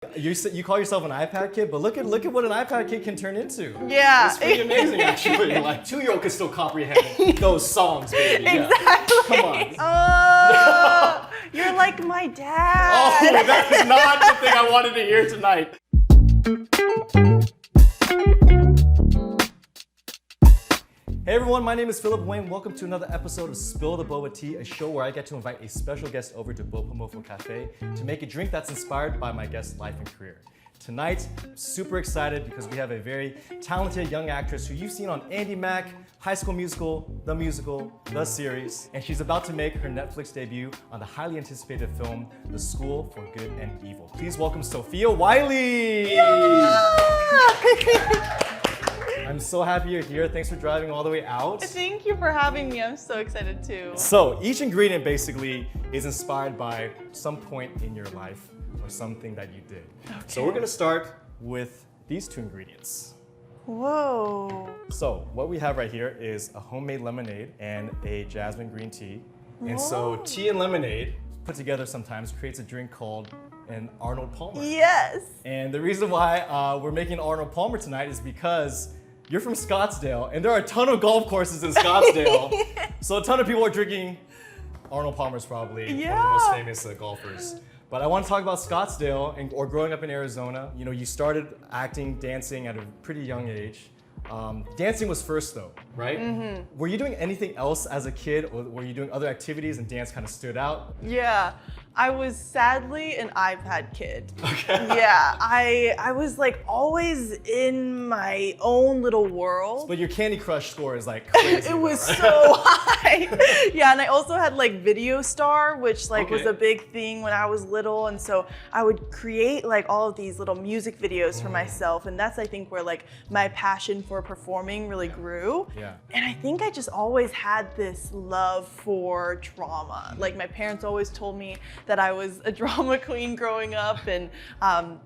You call yourself an iPad kid, but look at what an iPad kid can turn into. Yeah. It's pretty amazing, actually. Like 2-year-old can still comprehend those songs, baby. Exactly. Come on. Oh, you're like my dad. Oh, that is not the thing I wanted to hear tonight. Hey everyone, my name is Philip Wayne. Welcome to another episode of Spill the Boba Tea, a show where I get to invite a special guest over to Bopomofo Cafe to make a drink that's inspired by my guest's life and career. Tonight, I'm super excited because we have a very talented young actress who you've seen on Andy Mack, High School Musical, The series, and she's about to make her Netflix debut on the highly anticipated film, The School for Good and Evil. Please welcome Sophia Wiley! I'm so happy you're here. Thanks for driving all the way out. Thank you for having me. I'm so excited too. So each ingredient basically is inspired by some point in your life or something that you did. Okay. So we're gonna start with these two ingredients. Whoa. So what we have right here is a homemade lemonade and a jasmine green tea. And so Whoa. tea and lemonade put together sometimes creates a drink called an Arnold Palmer. Yes. And the reason why we're making Arnold Palmer tonight is because you're from Scottsdale, and there are a ton of golf courses in Scottsdale. So a ton of people are drinking Arnold Palmer's probably one of the most famous golfers. But I want to talk about Scottsdale or growing up in Arizona. You know, you started acting, dancing at a pretty young age. Dancing was first though, right? Mm-hmm. Were you doing anything else as a kid, or were you doing other activities and dance kind of stood out? Yeah. I was sadly an iPad kid. Okay. Yeah, I was like always in my own little world. But your Candy Crush score is like crazy. It was right? so high. Yeah, and I also had like Video Star, which like was Okay. a big thing when I was little, and so I would create like all of these little music videos for myself, and that's I think where like my passion for performing really grew. Yeah. And I think I just always had this love for drama. Like my parents always told me that I was a drama queen growing up, and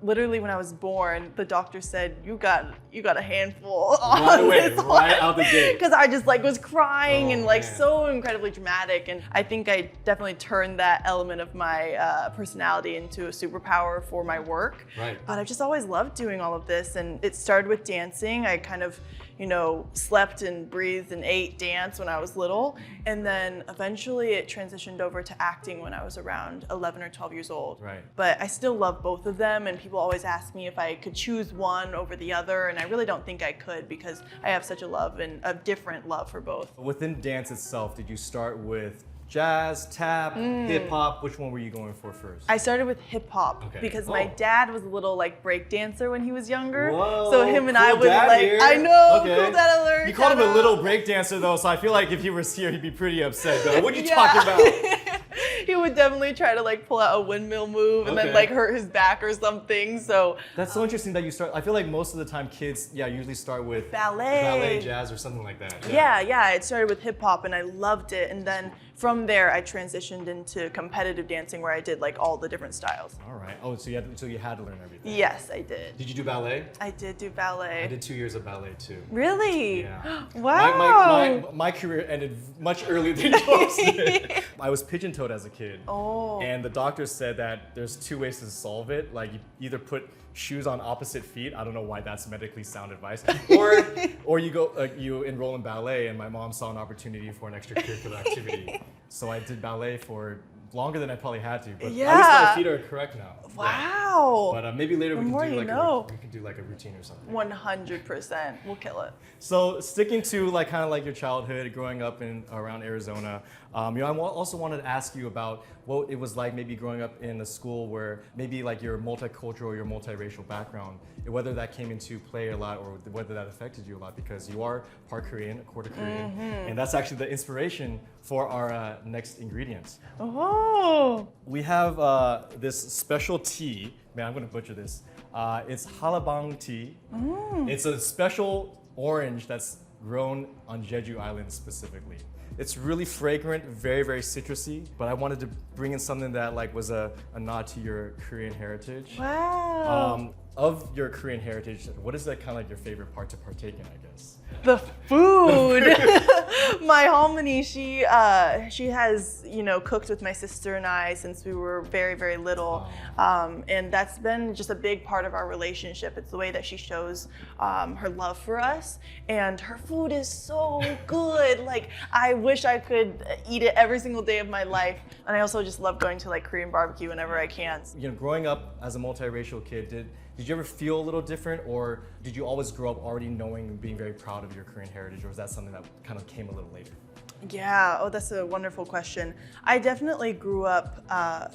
literally when I was born, the doctor said, you got a handful Right on away, this right out the gate. because I just like was crying and like man. so incredibly dramatic, and I think I definitely turned that element of my personality into a superpower for my work. Right. But I've just always loved doing all of this, and it started with dancing. I kind of, you know, slept and breathed and ate dance when I was little, and then eventually it transitioned over to acting when I was around 11 or 12 years old. Right. But I still love both of them, and people always ask me if I could choose one over the other, and I really don't think I could because I have such a love and a different love for both. Within dance itself, did you start with jazz, tap, hip hop? Which one were you going for first? I started with hip hop Okay. because Oh. my dad was a little like break dancer when he was younger. Whoa, So him and I cool would dad like, here. I know, Okay. cool dad alert. You called him a shout little out. break dancer though, so I feel like if he was here, he'd be pretty upset though. What are you Yeah. talking about? He would definitely try to like pull out a windmill move and Okay. then like hurt his back or something. So That's so interesting that you start. I feel like most of the time kids, usually start with ballet. jazz, or something like that. Yeah, it started with hip hop and I loved it. And then from there, I transitioned into competitive dancing where I did like all the different styles. All right. Oh, so you had to learn everything. Yes, I did. Did you do ballet? I did do ballet. I did 2 years of ballet too. Really? Yeah. Wow. My career ended much earlier than yours did. I was pigeon-toed as a kid. Oh. And the doctor said that there's two ways to solve it. Like you either put shoes on opposite feet. I don't know why that's medically sound advice. Or you enroll in ballet, and my mom saw an opportunity for an extracurricular activity. So I did ballet for longer than I probably had to, but at least Yeah. my feet are correct now. Yeah. Wow. But maybe later The we more can do you like know. we can do like a routine or something. 100%. We'll kill it. So sticking to like kind of like your childhood, growing up around Arizona, I also wanted to ask you about what it was like maybe growing up in a school where maybe like your multicultural, your multiracial background, whether that came into play a lot or whether that affected you a lot, because you are part Korean, a quarter Korean, and that's actually the inspiration for our next ingredient. Oh. We have this special tea. Man, I'm gonna butcher this. It's halabang tea. It's a special orange that's grown on Jeju Island specifically. It's really fragrant, very, very citrusy, but I wanted to bring in something that like was a nod to your Korean heritage. Wow. Of your Korean heritage, what is that kind of like your favorite part to partake in, I guess? The food. My hominy, she has, cooked with my sister and I since we were very, very little. And that's been just a big part of our relationship. It's the way that she shows her love for us. And her food is so good. Like, I wish I could eat it every single day of my life. And I also just love going to like Korean barbecue whenever I can. Growing up as a multiracial kid, did you ever feel a little different, or did you always grow up already knowing and being very proud of your Korean heritage, or was that something that kind of came a little later? Yeah, that's a wonderful question. I definitely grew up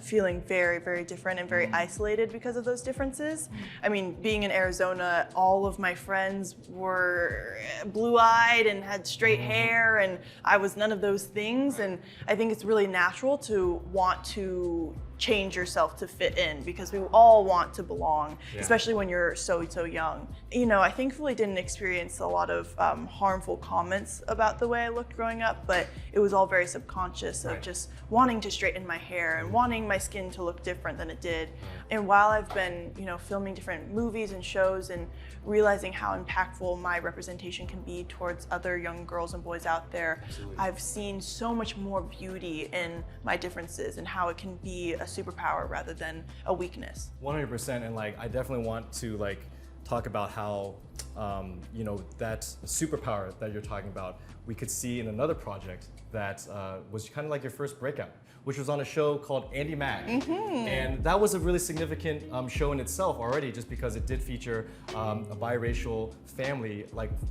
feeling very, very different and very isolated because of those differences. I mean, being in Arizona, all of my friends were blue-eyed and had straight hair, and I was none of those things. And I think it's really natural to want to change yourself to fit in, because we all want to belong, especially when you're so young. I thankfully didn't experience a lot of harmful comments about the way I looked growing up, but it was all very subconscious of just wanting to straighten my hair and wanting my skin to look different than it did. And while I've been, filming different movies and shows and realizing how impactful my representation can be towards other young girls and boys out there, I've seen so much more beauty in my differences and how it can be a superpower rather than a weakness. 100%, and I definitely want to talk about how that superpower that you're talking about, we could see in another project that was kind of like your first breakout, which was on a show called Andy Mack. And that was a really significant show in itself already, just because it did feature a biracial family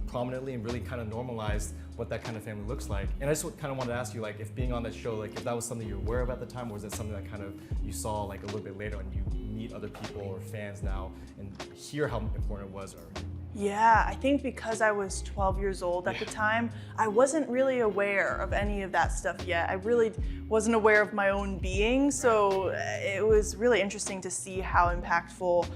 prominently and really kind of normalized what that kind of family looks like. And I just kind of wanted to ask you, if being on that show, if that was something you were aware of at the time, or was it something that kind of you saw a little bit later and you meet other people or fans now and hear how important it was? Yeah, I think because I was 12 years old at the time, I wasn't really aware of any of that stuff yet. I really wasn't aware of my own being, so it was really interesting to see how impactful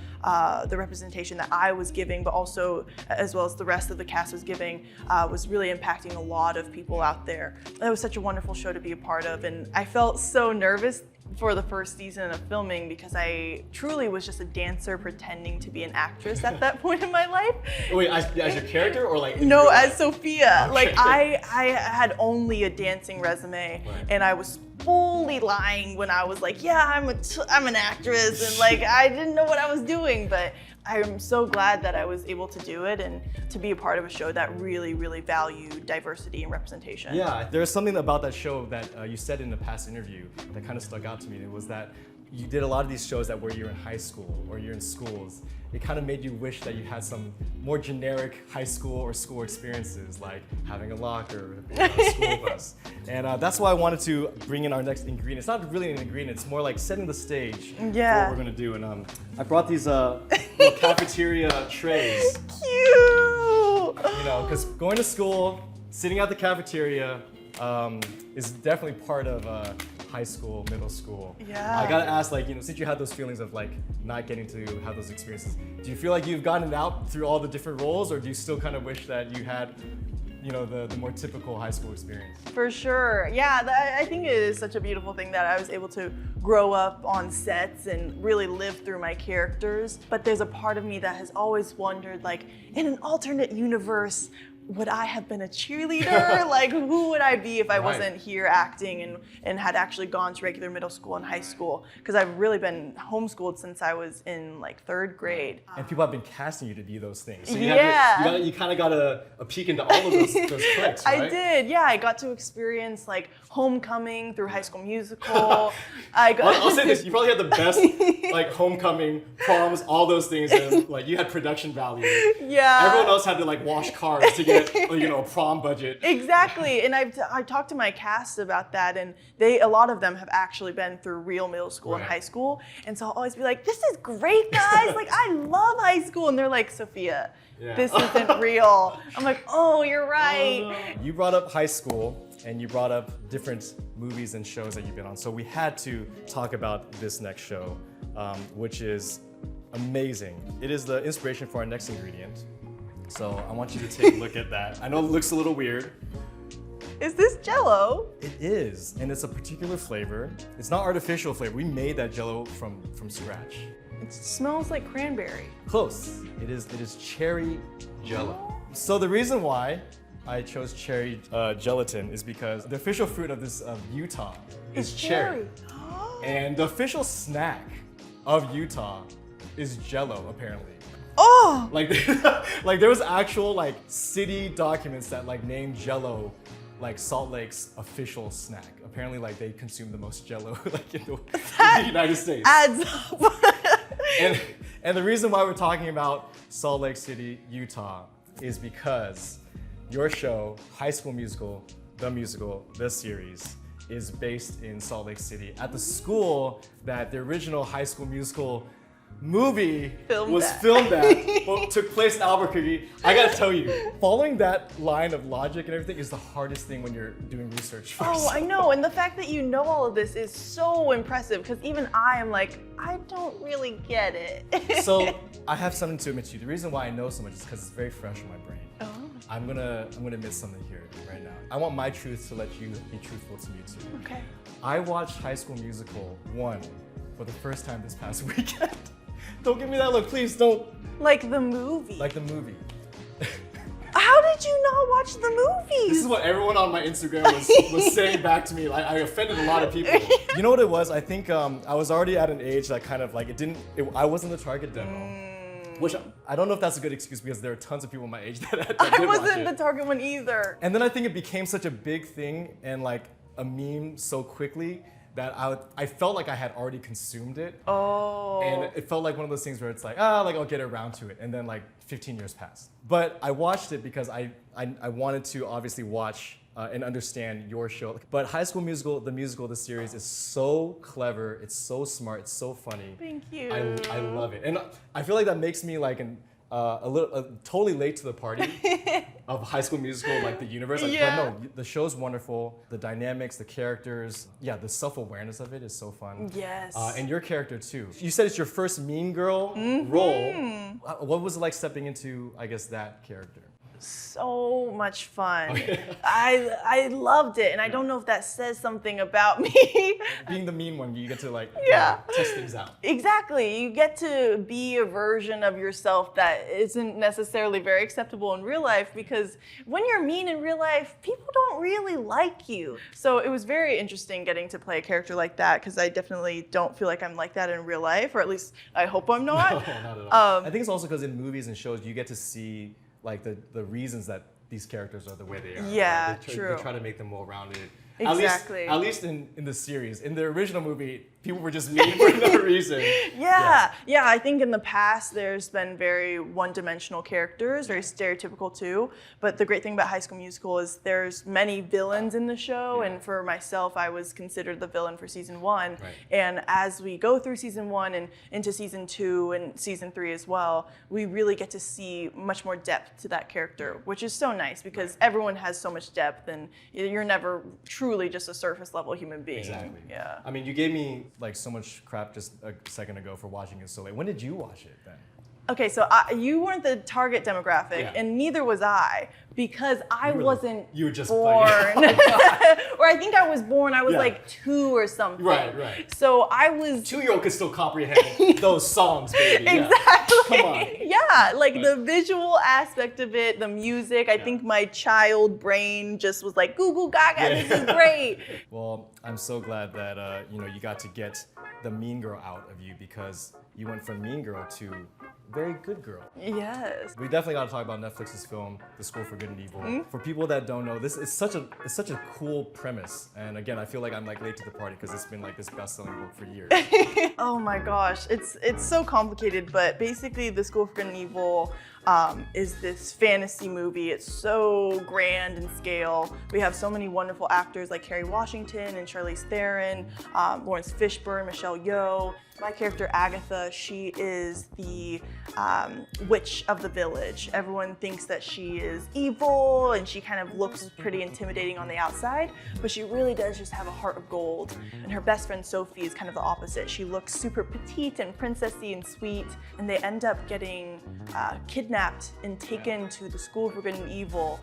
the representation that I was giving, but also as well as the rest of the cast was giving, was really impacting a lot of people out there. It was such a wonderful show to be a part of, and I felt so nervous for the first season of filming because I truly was just a dancer pretending to be an actress at that point in my life. Wait, as your character or No, as Sophia. Okay. I had only a dancing resume, and I was fully lying when I was like, yeah, I'm an actress, and I didn't know what I was doing, but I'm so glad that I was able to do it and to be a part of a show that really, really valued diversity and representation. Yeah, there's something about that show that you said in a past interview that kind of stuck out to me. It was that you did a lot of these shows that where you're in high school or you're in schools. It kind of made you wish that you had some more generic high school or school experiences, like having a locker, being on a school bus. And that's why I wanted to bring in our next ingredient. It's not really an ingredient, it's more like setting the stage for what we're gonna do. And I brought these little cafeteria trays. Cute! Because going to school, sitting at the cafeteria is definitely part of high school, middle school. Yeah. I gotta ask, since you had those feelings of not getting to have those experiences, do you feel like you've gotten it out through all the different roles, or do you still kind of wish that you had, the more typical high school experience? For sure. Yeah, I think it is such a beautiful thing that I was able to grow up on sets and really live through my characters. But there's a part of me that has always wondered, in an alternate universe, would I have been a cheerleader? Who would I be if I wasn't here acting and had actually gone to regular middle school and high school? Because I've really been homeschooled since I was in third grade. And people have been casting you to be those things. So you kind of got a peek into all of those cliques, right? I did, yeah. I got to experience homecoming through High School Musical. I'll say this, you probably had the best homecoming, proms, all those things, and you had production value. Yeah. Everyone else had to wash cars to get a prom budget. Exactly, and I talked to my cast about that, and a lot of them have actually been through real middle school and high school, and so I'll always be like, this is great, guys, I love high school, and they're like, Sophia, this isn't real. I'm like, oh, you're right. You brought up high school, and you brought up different movies and shows that you've been on, so we had to talk about this next show, which is amazing. It is the inspiration for our next ingredient. So I want you to take a look at that. I know it looks a little weird. Is this Jell-O? It is, and it's a particular flavor. It's not artificial flavor. We made that Jell-O from scratch. It smells like cranberry. Close. It is cherry Jell-O. So the reason why I chose cherry gelatin is because the official fruit of this of Utah is cherry. And the official snack of Utah is Jell-O, apparently. Oh! Like, like there was actual like city documents that like named Jell-O like Salt Lake's official snack. Apparently, like they consume the most Jell-O like in the United States. Adds up. And the reason why we're talking about Salt Lake City, Utah, is because your show, High School Musical, the series, is based in Salt Lake City at the school that the original High School Musical movie was filmed at, but took place in Albuquerque. I gotta tell you, following that line of logic and everything is the hardest thing when you're doing research for Oh, I know, and the fact that you know all of this is so impressive, because even I am like, I don't really get it. So I have something to admit to you. The reason why I know so much is because it's very fresh in my brain. Oh. I'm gonna admit something here right now. I want my truth to let you be truthful to me too. Okay. I watched High School Musical 1 for the first time this past weekend. Don't give me that look, please don't. Like the movie. Like the movie. How did you not watch the movies? This is what everyone on my Instagram was saying back to me. Like, I offended a lot of people. You know what it was? I think I was already at an age that kind of like I wasn't the target demo. Which I don't know if that's a good excuse because there are tons of people my age that did I watch wasn't it. the target one either. And then I think it became such a big thing and like a meme so quickly that I felt like I had already consumed it. Oh. And it felt like one of those things where it's like, like I'll get around to it. And then like 15 years passed. But I watched it because I wanted to obviously watch and understand your show. But High School Musical, the series is so clever, it's so smart, it's so funny. Thank you. I love it. And I feel like that makes me like totally late to the party of High School Musical, like the universe. Like, Yeah. But no, the show's wonderful. The dynamics, the characters, yeah, the self-awareness of it is so fun. Yes. And your character too. You said it's your first mean girl role. What was it like stepping into, I guess, that character? So much fun. I loved it, and I don't know if that says something about me. Being the mean one, you get to like Yeah. test things out. Exactly. You get to be a version of yourself that isn't necessarily very acceptable in real life, because when you're mean in real life, people don't really like you. So it was very interesting getting to play a character like that, because I definitely don't feel like I'm like that in real life, or at least I hope I'm not. No, not at all. I think it's also because in movies and shows, you get to see like the reasons that these characters are the way they are. Yeah, Like, true. They try to make them more rounded. Exactly. At least in the series. In the original movie, people were just mean for no reason. Yeah, I think in the past there's been very one-dimensional characters, very stereotypical too. But the great thing about High School Musical is there's many villains in the show, and for myself, I was considered the villain for season 1. Right. And as we go through season 1 and into season 2 and season 3 as well, we really get to see much more depth to that character, which is so nice because everyone has so much depth, and you're never truly just a surface level human being. Exactly. Yeah. I mean, you gave me like so much crap just a second ago for watching it so late. When did you watch it then? Okay, so you weren't the target demographic, and neither was I, because I wasn't you were just born. playing. Or I think I was born, I was like 2 or something. Right. So I was... 2-year-old could still comprehend those songs, baby. Yeah. Exactly. Come on. Yeah, like the visual aspect of it, the music, I think my child brain just was like, goo goo gaga, this is great. Well, I'm so glad that you got to get the mean girl out of you, because you went from mean girl to very good girl. Yes. We definitely got to talk about Netflix's film, The School for Good and Evil. For people that don't know, this is such a cool premise. And again, I feel like I'm like late to the party because it's been like this best-selling book for years. Oh my gosh, it's so complicated, but basically The School for Good and Evil is this fantasy movie. It's so grand in scale. We have so many wonderful actors like Kerry Washington and Charlize Theron, Lawrence Fishburne, Michelle Yeoh. My character Agatha, she is the witch of the village. Everyone thinks that she is evil and she kind of looks pretty intimidating on the outside, but she really does just have a heart of gold. And her best friend Sophie is kind of the opposite. She looks super petite and princessy and sweet, and they end up getting kidnapped kidnapped and taken to the School for Good and Evil,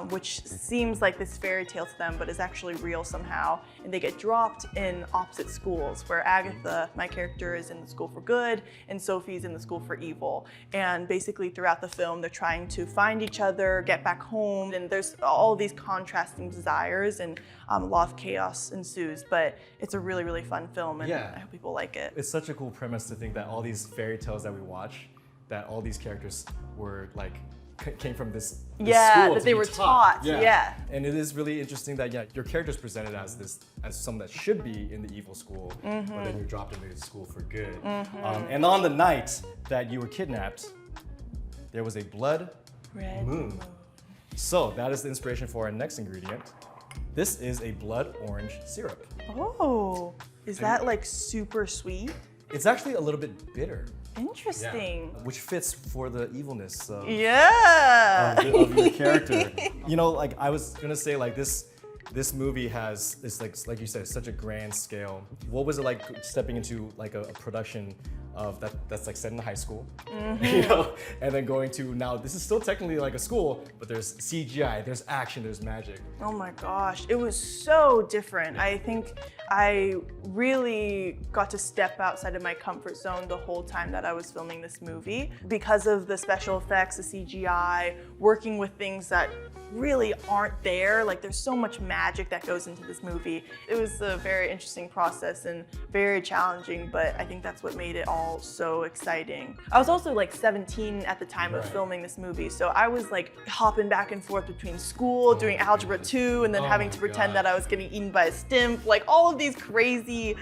which seems like this fairy tale to them, but is actually real somehow. And they get dropped in opposite schools, where Agatha, my character, is in the School for Good, and Sophie's in the School for Evil. And basically throughout the film, they're trying to find each other, get back home, and there's all these contrasting desires, and a lot of chaos ensues. But it's a really, really fun film, and I hope people like it. It's such a cool premise to think that all these fairy tales that we watch, that all these characters were like, came from this school that they were taught. Yeah. And it is really interesting that your character is presented as someone that should be in the evil school, but then you're dropped into the School for Good. And on the night that you were kidnapped, there was a blood Red moon. So that is the inspiration for our next ingredient. This is a blood orange syrup. Oh, is that like super sweet? It's actually a little bit bitter. Interesting. Which fits for the evilness of your character. You know, like I was gonna say, like this movie has, it's like you said, such a grand scale. What was it like stepping into like a production of that's like set in high school, you know, and then going to now this is still technically like a school, but there's CGI, there's action, there's magic. Oh my gosh, it was so different. I think I really got to step outside of my comfort zone the whole time that I was filming this movie because of the special effects, the CGI, working with things that really aren't there. Like there's so much magic that goes into this movie. It was a very interesting process and very challenging, but I think that's what made it all so exciting. I was also like 17 at the time of filming this movie, so I was like hopping back and forth between school, doing Algebra 2, and then having to pretend that I was getting eaten by a stimp, like all of these crazy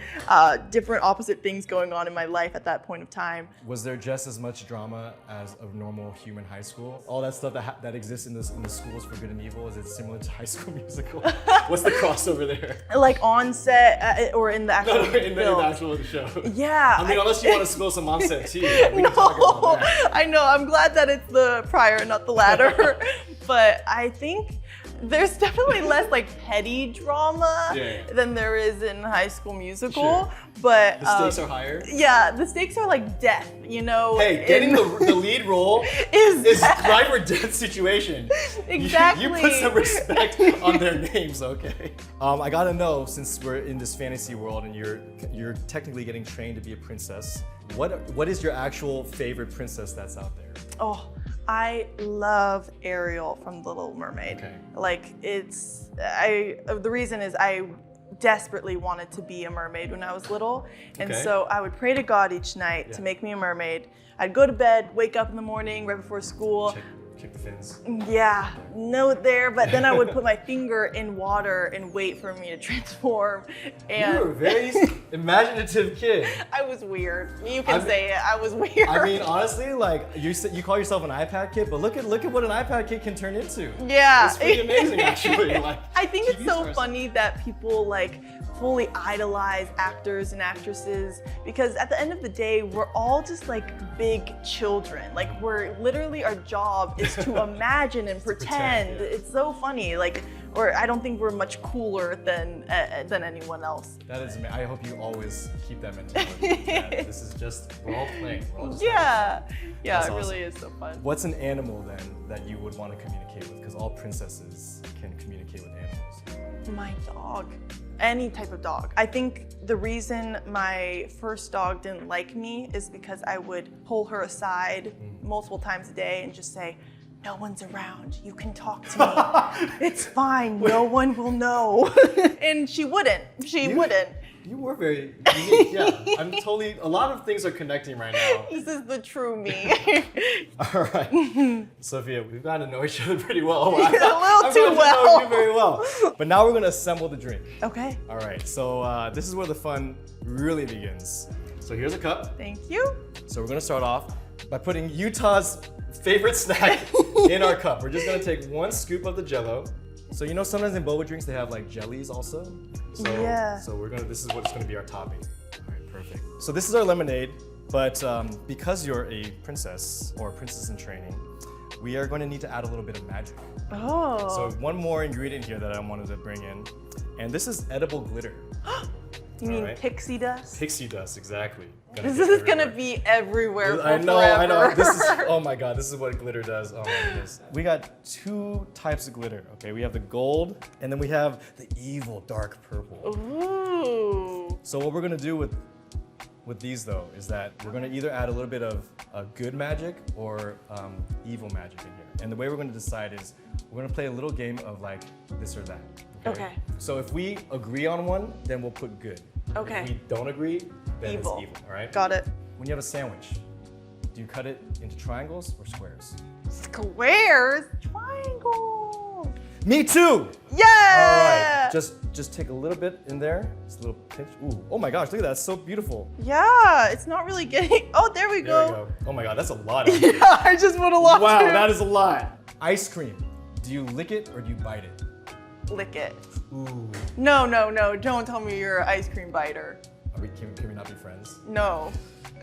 different opposite things going on in my life at that point of time. Was there just as much drama as a normal human high school? All that stuff that exists in the schools for Good and Evil, is it similar to High School Musical? What's the crossover there? Like on set or in the actual film? In the actual show. Yeah. I mean, unless you want to spill some on set tea. We No, can talk about that. I know. I'm glad that it's the prior, not the latter. But I think there's definitely less like petty drama than there is in High School Musical. Sure. But The stakes are higher? Yeah, the stakes are like death, you know? Hey, getting the lead role is life or death situation. Exactly. You put some respect on their names, okay? I gotta know, since we're in this fantasy world and you're technically getting trained to be a princess, what is your actual favorite princess that's out there? Oh, I love Ariel from The Little Mermaid. Okay. Like the reason is I desperately wanted to be a mermaid when I was little. And so I would pray to God each night to make me a mermaid. I'd go to bed, wake up in the morning right before school. Check the fins. Yeah, note there, but then I would put my finger in water and wait for me to transform. And You were a very imaginative kid. I was weird. You can say it. I was weird. I mean, honestly, like you call yourself an iPad kid, but look at what an iPad kid can turn into. Yeah. It's pretty amazing, actually. Like, I think it's TV so stars. funny that people like fully idolize actors and actresses, because at the end of the day, we're all just like big children. Like we're literally, our job is to imagine and pretend. It's so funny. Like, or I don't think we're much cooler than anyone else. That is amazing. I hope you always keep that mentality. This is just, we're all playing. We're all just Yeah, That's it awesome. really is so fun. What's an animal then that you would want to communicate with? Because all princesses can communicate with animals. My dog. Any type of dog. I think the reason my first dog didn't like me is because I would pull her aside multiple times a day and just say, "No one's around, you can talk to me. It's fine, no one will know." And she wouldn't. She wouldn't. You were very unique. Yeah, I'm totally, a lot of things are connecting right now. This is the true me. All right, Sophia, we've gotten to know each other pretty well. A little I've too gotten to know well. you very well. But now we're gonna assemble the drink. Okay, All right, so this is where the fun really begins. So here's a cup. thank you. So we're gonna start off by putting Utah's favorite snack in our cup. We're just gonna take one scoop of the Jell-O. So you know sometimes in boba drinks they have like jellies also. So, Yeah. So this is what's gonna be our topping. All right, perfect. So this is our lemonade, but because you're a princess or a princess in training, we are going to need to add a little bit of magic. Oh. So one more ingredient here that I wanted to bring in, and this is edible glitter. You mean Alright. pixie dust? Pixie dust, exactly. This is gonna be everywhere for I know. forever. This is, oh my god, this is what glitter does. Oh my goodness. We got 2 types of glitter. Okay, we have the gold, and then we have the evil dark purple. Ooh. So what we're gonna do with these though is that we're gonna either add a little bit of good magic or evil magic in here. And the way we're gonna decide is we're gonna play a little game of like this or that. Okay. So if we agree on one, then we'll put good. Okay. If we don't agree, then Evil. it's evil. All right. Got it. When you have a sandwich, do you cut it into triangles or squares? Squares, triangles. Me too. Yeah. All right. Just take a little bit in there. Just a little pinch. Ooh. Oh my gosh, look at that. It's so beautiful. Yeah, it's not really getting. Oh, there we There we go. go. Oh my god, that's a lot. Yeah, I just put a lot. Wow, too. that is a lot. Ice cream. Do you lick it or do you bite it? Lick it. Ooh. No, no, no. Don't tell me you're an ice cream biter. Can we not be friends? No.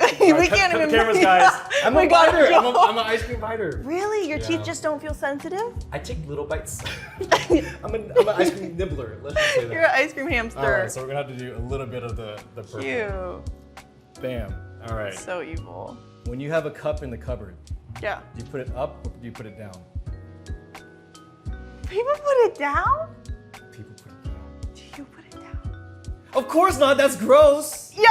All we right, can't cut even. the cameras, guys. I'm a We gotta biter. go. I'm an ice cream biter. Really? Your Yeah. teeth just don't feel sensitive? I take little bites. I'm an ice cream nibbler. Let's just say that. You're an ice cream hamster. All right, so we're gonna have to do a little bit of the purple. Cute. Bam. All right. So evil. When you have a cup in the cupboard, Yeah. do you put it up or do you put it down? People put it down? People put it down. Do you put it down? Of course not. That's gross. Yeah.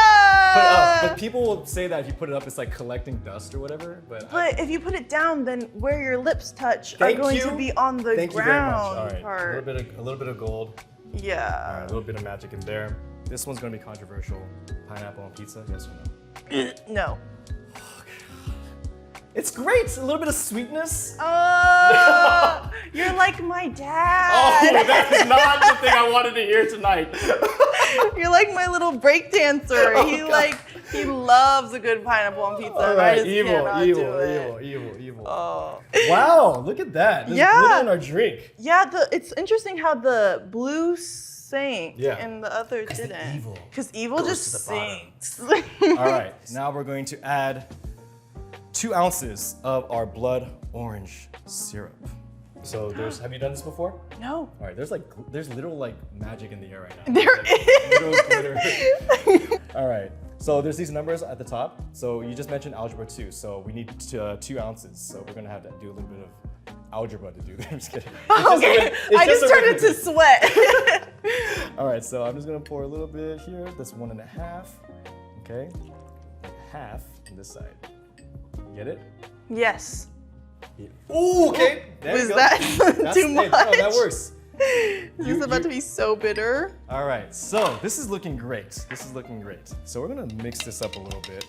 Put it up. But people will say that if you put it up, it's like collecting dust or whatever. But if you put it down, then where your lips touch Thank are going you. to be on the Thank you very much. ground All right. part. A little bit of gold. All Yeah. right, a little bit of magic in there. This one's gonna be controversial. Pineapple on pizza, yes or no? No. It's great. A little bit of sweetness. You're like my Oh, dad. that is not the thing I wanted to hear tonight. You're like my little break dancer. Oh, he God. he loves a good pineapple on pizza. All and I right, just cannot do it. evil. Oh. Wow, look at that. There's Yeah. glitter in our drink. Yeah, it's interesting how the blue sank Yeah. and the other 'Cause the didn't. evil Because evil goes just to the bottom. sinks. All right, now we're going to add 2 ounces of our blood orange syrup. So have you done this before? No. All right, there's literal like magic in the air right now. There Like, literal is. glitter. All right, so there's these numbers at the top. So you just mentioned algebra 2, so we need 2 ounces. So we're gonna have to do a little bit of algebra to do that. I'm just kidding. Okay, I just started to sweat. All right, so I'm just gonna pour a little bit here. That's 1.5. Okay, half on this side. Get it? Yes. Yeah. Ooh, okay. There Was you go. that That's too it. much? No, that works. This is about to be so bitter. All right, so this is looking great. So we're gonna mix this up a little bit.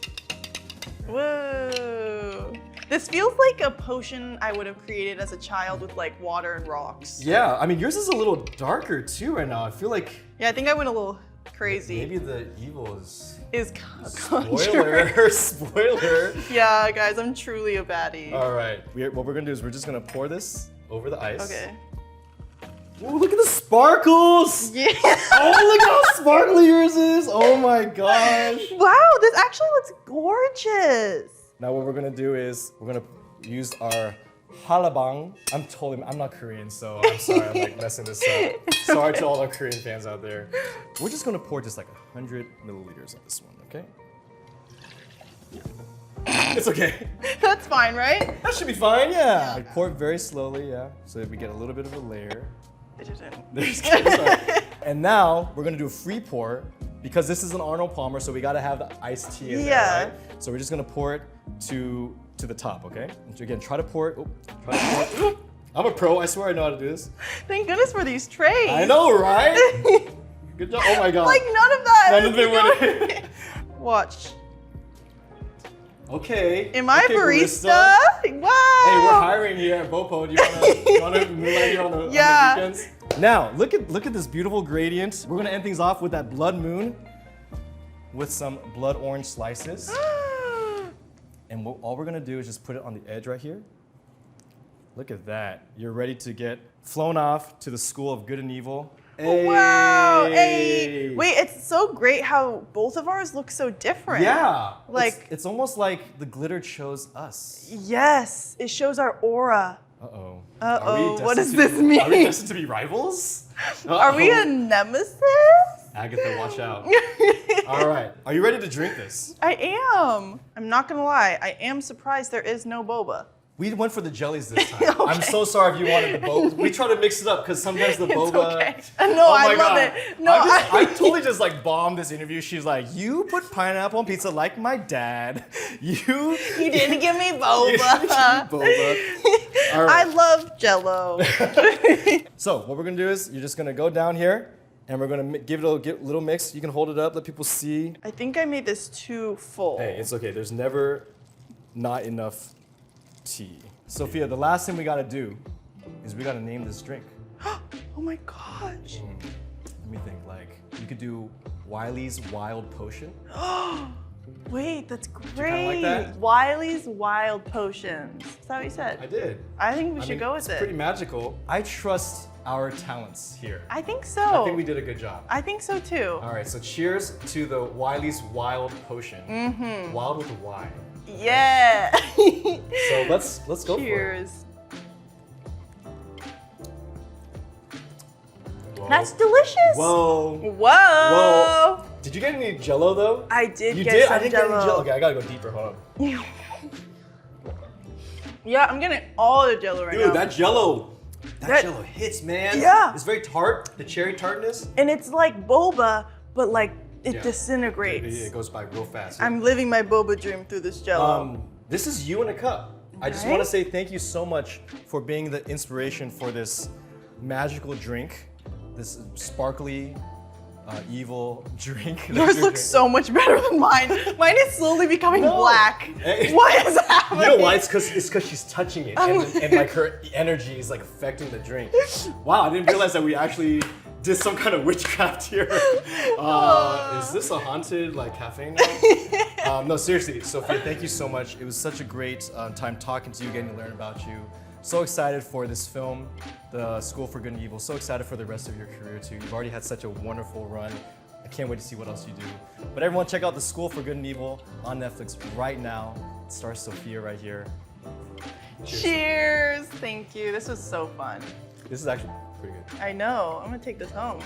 Whoa. This feels like a potion I would have created as a child with like water and rocks. Yeah, I mean yours is a little darker too right now. I feel like Yeah, I think I went a little crazy. maybe the evil is Is spoiler. Spoiler. Yeah, guys, I'm truly a baddie. All right, what we're gonna do is we're just gonna pour this over the ice. Okay. Ooh, look at the sparkles. Yeah. Oh, look how sparkly yours is. Oh my gosh. Wow, this actually looks gorgeous. Now what we're gonna do is we're gonna use our halabang. I'm not Korean, so I'm sorry I'm like messing this up. Sorry to all our Korean fans out there. We're just gonna pour just like 100 milliliters of this one, okay? It's okay. That's fine, right? That should be fine, yeah. Like, pour it very slowly, yeah, so that we get a little bit of a layer. I didn't. There's sorry. And now we're gonna do a free pour because this is an Arnold Palmer, so we gotta have the iced tea in Yeah. there, right? So we're just gonna pour it to the top, okay? And so again, try to pour it. Try to pour it. I'm a pro. I swear I know how to do this. Thank goodness for these trays. I know, right? Good job. Oh my god. Like none of that. None of it is went going- Watch. Okay. Am I okay, barista? Wow. Hey, we're hiring here at Bopo. Do you wanna moonlight here on the Yeah. weekends? Now, look at this beautiful gradient. We're gonna end things off with that blood moon with some blood orange slices. And all we're gonna do is just put it on the edge right here. Look at that. You're ready to get flown off to the school of good and evil. Wow. Hey. Hey. Wait, it's so great how both of ours look so different. Yeah. Like- it's almost like the glitter chose us. Yes. It shows our aura. Uh-oh. Uh-oh, Are we what does destined this mean? Are we destined to be rivals? Are we a Uh-oh. nemesis? Agatha, watch out. All right, are you ready to drink this? I am. I'm not gonna lie. I am surprised there is no boba. We went for the jellies this time. Okay. I'm so sorry if you wanted the boba. We try to mix it up because sometimes the boba. It's okay. No, I my love God. it. No, I totally just like bombed this interview. She's like, you put pineapple on pizza like my dad. You didn't give me You boba. didn't give me boba. All right. I love Jello. So what we're gonna do is you're just gonna go down here and we're gonna give it a little mix. You can hold it up, let people see. I think I made this too full. Hey, it's okay. There's never not enough tea. Sophia, the last thing we gotta do is we gotta name this drink. Oh my gosh. Let me think. Like you could do Wiley's Wild Potion. Wait, that's great. kinda like that? Wiley's Wild Potions. Is that what you said? I did. I think we should go with it's it. pretty magical. I trust our talents here. I think so. I think we did a good job. I think so too. All right, so cheers to the Wiley's Wild Potion. Mm-hmm. Wild with a Y. Yeah. So let's go for it. Cheers. Whoa. That's delicious. Whoa. Whoa. Whoa. Did you get any Jello though? I did You get did? some I didn't get any Jell-O. Jello. Okay, I gotta go deeper. Hold on. Yeah, I'm getting all the Jello right now. Dude, that Jello That- Jello hits, man. Yeah. It's very tart. The cherry tartness. And it's like boba, but like it Yeah. disintegrates. It goes by real fast. I'm living my boba dream through this Jello. This is you in a cup. I just want to Right? say thank you so much for being the inspiration for this magical drink, this sparkly, evil drink. that Yours you're looks so much better than mine. Mine is slowly becoming No. black. Hey. What is happening? You know why? It's because she's touching it, and like her energy is like affecting the drink. Wow, I didn't realize that we actually did some kind of witchcraft here. Is this a haunted like cafe now? No, seriously, Sophia, thank you so much. It was such a great time talking to you, getting to learn about you. So excited for this film, The School for Good and Evil. So excited for the rest of your career too. You've already had such a wonderful run. I can't wait to see what else you do. But everyone, check out The School for Good and Evil on Netflix right now. It stars Sophia right here. Cheers. Thank you. This was so fun. This is actually pretty good. I know. I'm gonna take this home.